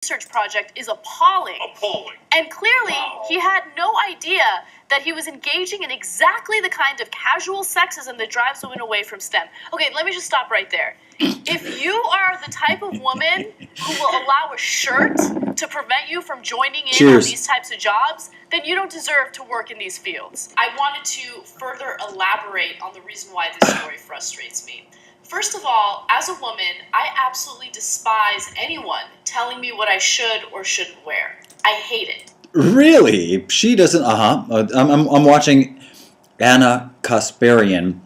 research project is appalling. Appalling. And clearly, he had no idea that he was engaging in exactly the kind of casual sexism that drives women away from STEM. Okay, let me just stop right there. If you are the type of woman who will allow a shirt to prevent you from joining in on these types of jobs, then you don't deserve to work in these fields. I wanted to further elaborate on the reason why this story frustrates me. First of all, as a woman, I absolutely despise anyone telling me what I should or shouldn't wear. I hate it. Really? She doesn't, I'm watching Anna Kasparian,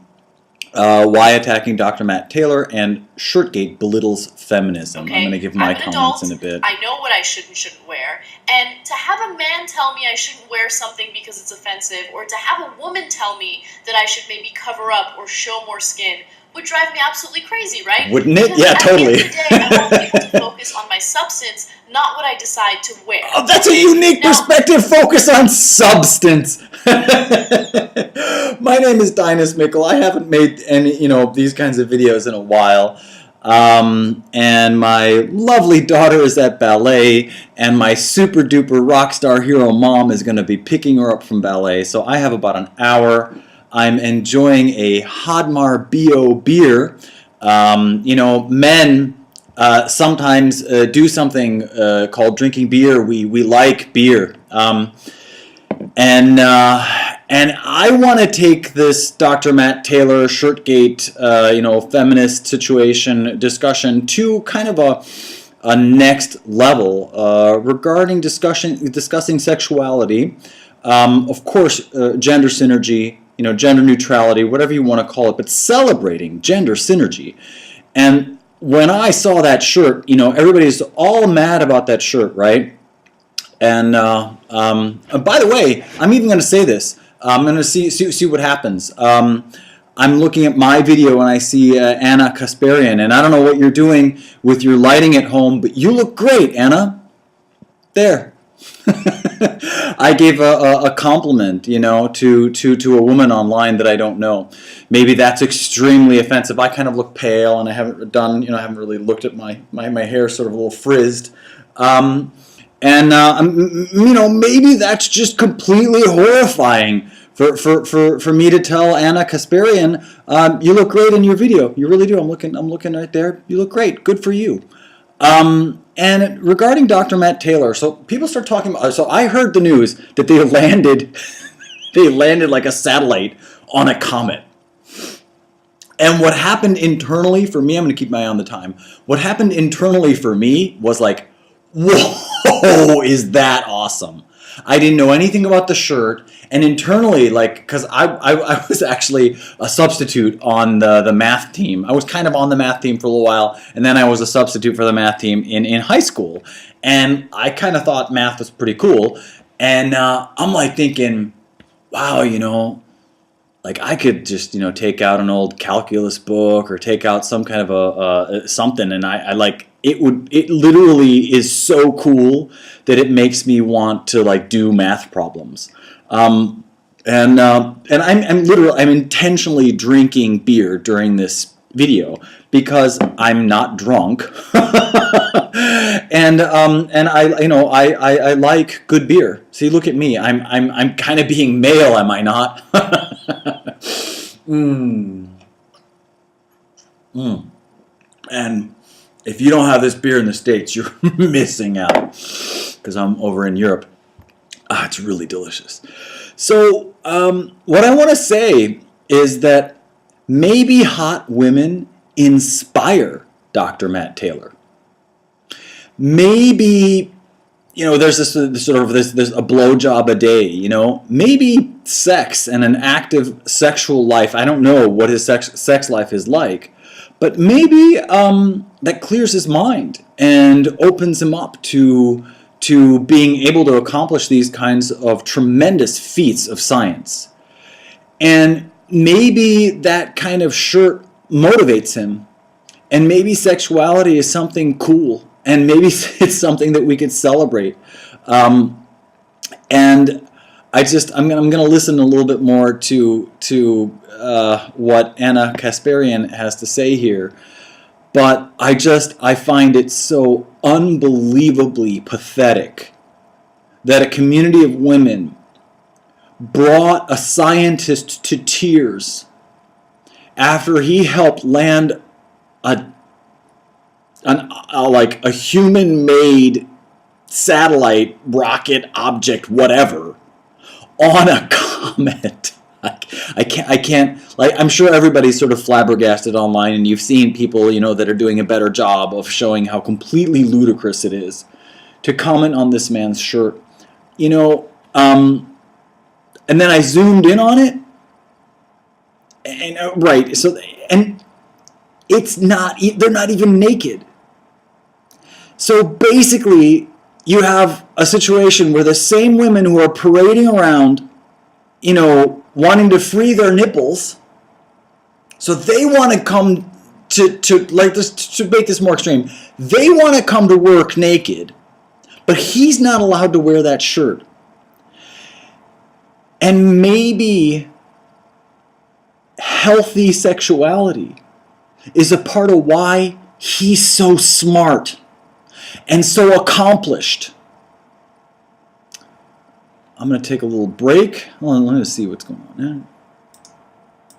Why Attacking Dr. Matt Taylor and Shirtgate Belittles Feminism. Okay. I'm going to give my I'm an comments adult. in a bit. I know what I should and shouldn't wear. And to have a man tell me I shouldn't wear something because it's offensive, or to have a woman tell me that I should maybe cover up or show more skin, would drive me absolutely crazy, right? Wouldn't it? Because Yeah, totally. At the end of the day, I want people to focus on my substance, not what I decide to wear. Oh, that's a unique perspective. Focus on substance. My name is Dinus Mickle. I haven't made any, these kinds of videos in a while. And my lovely daughter is at ballet, and my super duper rock star hero mom is going to be picking her up from ballet. So I have about an hour. I'm enjoying a Hadmar Bio beer. Men sometimes do something called drinking beer. We like beer. And I want to take this Dr. Matt Taylor Shirtgate, feminist situation discussion to kind of a next level regarding discussing sexuality. Of course, gender synergy, gender neutrality, whatever you want to call it, but celebrating gender synergy. And when I saw that shirt, everybody's all mad about that shirt, right? And by the way, I'm even going to say this. I'm going to see what happens. I'm looking at my video and I see Anna Kasparian, and I don't know what you're doing with your lighting at home, but you look great, Anna. There. I gave a compliment, to a woman online that I don't know. Maybe that's extremely offensive. I kind of look pale, and I haven't really looked at my hair, sort of a little frizzed. Maybe that's just completely horrifying for me to tell Anna Kasparian, you look great in your video. You really do. I'm looking right there. You look great. Good for you. And regarding Dr. Matt Taylor, so people start talking about, so I heard the news that they landed like a satellite on a comet. And what happened internally for me, I'm going to keep my eye on the time. What happened internally for me was like, whoa, is that awesome. I didn't know anything about the shirt, and internally, because I was actually a substitute on the math team. I was kind of on the math team for a little while, and then I was a substitute for the math team in high school. And I kind of thought math was pretty cool, and I'm like thinking, wow, I could just, take out an old calculus book or take out some kind of something, and it literally is so cool that it makes me want to do math problems. I'm intentionally drinking beer during this video because I'm not drunk. and I like good beer. See, look at me. I'm kind of being male, am I not? And if you don't have this beer in the States, you're missing out, because I'm over in Europe. It's really delicious. So what I want to say is that maybe hot women inspire Dr. Matt Taylor. Maybe, there's this a blowjob a day, maybe sex and an active sexual life. I don't know what his sex life is like, but maybe that clears his mind and opens him up to being able to accomplish these kinds of tremendous feats of science. And maybe that kind of shirt motivates him. And maybe sexuality is something cool. And maybe it's something that we could celebrate. And I'm going to listen a little bit more to what Anna Kasparian has to say here. But I find it so unbelievably pathetic that a community of women brought a scientist to tears after he helped land a human-made satellite, rocket, object, whatever, on a comet. I can't, like, I'm sure everybody's sort of flabbergasted online, and you've seen people, that are doing a better job of showing how completely ludicrous it is to comment on this man's shirt. And then I zoomed in on it, and right, so, and it's not, they're not even naked. So basically, you have a situation where the same women who are parading around, wanting to free their nipples, so they want to come to like this, to make this more extreme, they want to come to work naked, but he's not allowed to wear that shirt. And maybe healthy sexuality is a part of why he's so smart and so accomplished. I'm going to take a little break. Let me see what's going on there.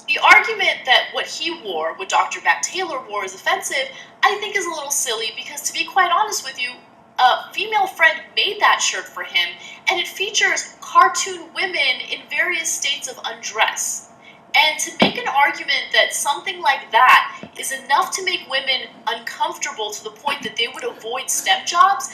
The argument that what he wore, what Dr. Matt Taylor wore, is offensive, I think is a little silly because, to be quite honest with you, a female friend made that shirt for him, and it features cartoon women in various states of undress. And to make an argument that something like that is enough to make women uncomfortable to the point that they would avoid STEM jobs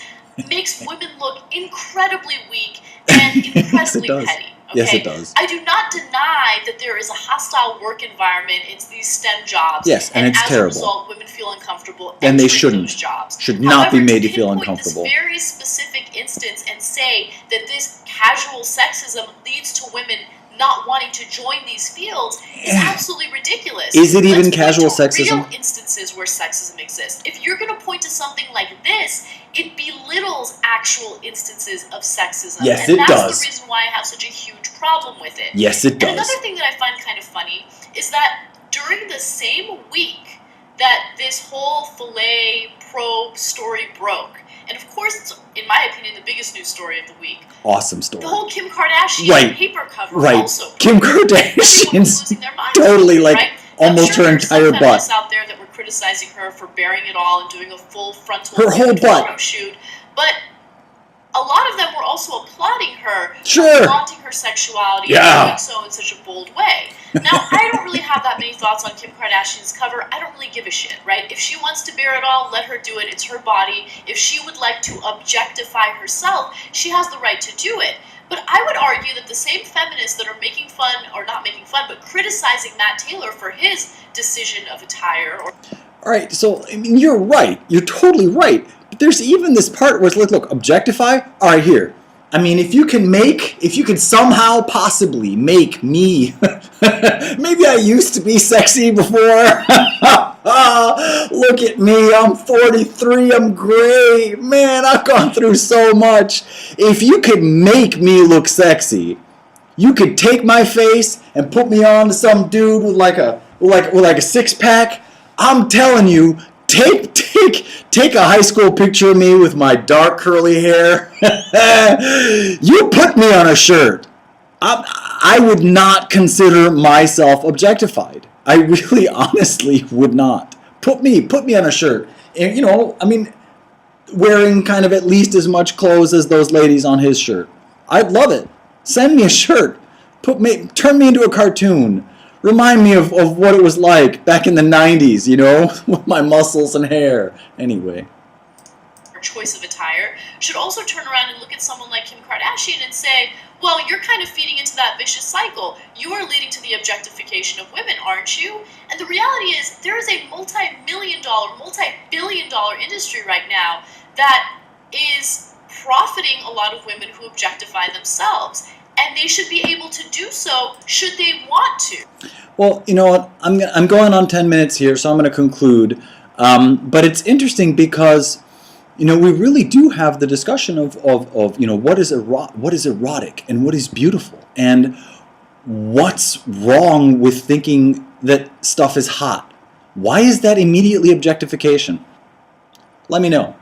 makes women look incredibly weak and incredibly petty. Okay? Yes, it does. I do not deny that there is a hostile work environment in these STEM jobs. Yes, and it's terrible. As a result, women feel uncomfortable and they shouldn't. Those jobs. Should not However, be made to feel pinpoint uncomfortable. This very specific instance and say that this casual sexism leads to women not wanting to join these fields is absolutely ridiculous. Is it even Let's casual point to sexism? Real instances where sexism exists. If you're going to point to something like this, it belittles actual instances of sexism. Yes, and it that's does. the reason why I have such a huge problem with it. Yes, it does. And another thing that I find kind of funny is that during the same week that this whole filet probe story broke, and of course, it's, in my opinion, the biggest news story of the week. Awesome story. The whole Kim Kardashian paper cover also. Kim Kardashian's losing their minds totally over, like right? almost sure her entire butt. Feminists out there that were criticizing her for bearing it all and doing a full frontal her whole butt photo shoot, but a lot of them were also applauding her, sure, flaunting her sexuality, yeah, and doing so in such a bold way. Now, I don't really have that many thoughts on Kim Kardashian's cover. I don't really give a shit, right? If she wants to bear it all, let her do it. It's her body. If she would like to objectify herself, she has the right to do it. But I would argue that the same feminists that are making fun, or not making fun, but criticizing Matt Taylor for his decision of attire. All right, so, I mean, you're right. You're totally right. But there's even this part where it's like, look, objectify? All right, here. I mean, if you can somehow possibly make me, maybe I used to be sexy before. Look at me, I'm 43, I'm gray. Man, I've gone through so much. If you could make me look sexy, you could take my face and put me on to some dude with like a six-pack. I'm telling you, take a high school picture of me with my dark curly hair. You put me on a shirt. I would not consider myself objectified. I really honestly would not. Put me on a shirt. And I mean, wearing kind of at least as much clothes as those ladies on his shirt. I'd love it. Send me a shirt. Turn me into a cartoon. Remind me of what it was like back in the 90s, with my muscles and hair. Anyway. Choice of attire should also turn around and look at someone like Kim Kardashian and say, well, you're kind of feeding into that vicious cycle. You are leading to the objectification of women, aren't you? And the reality is there is a multi-billion dollar industry right now that is profiting a lot of women who objectify themselves. And they should be able to do so should they want to. Well, you know what? I'm going on 10 minutes here, so I'm going to conclude. But it's interesting because, we really do have the discussion of what is erotic and what is beautiful, and what's wrong with thinking that stuff is hot. Why is that immediately objectification? Let me know.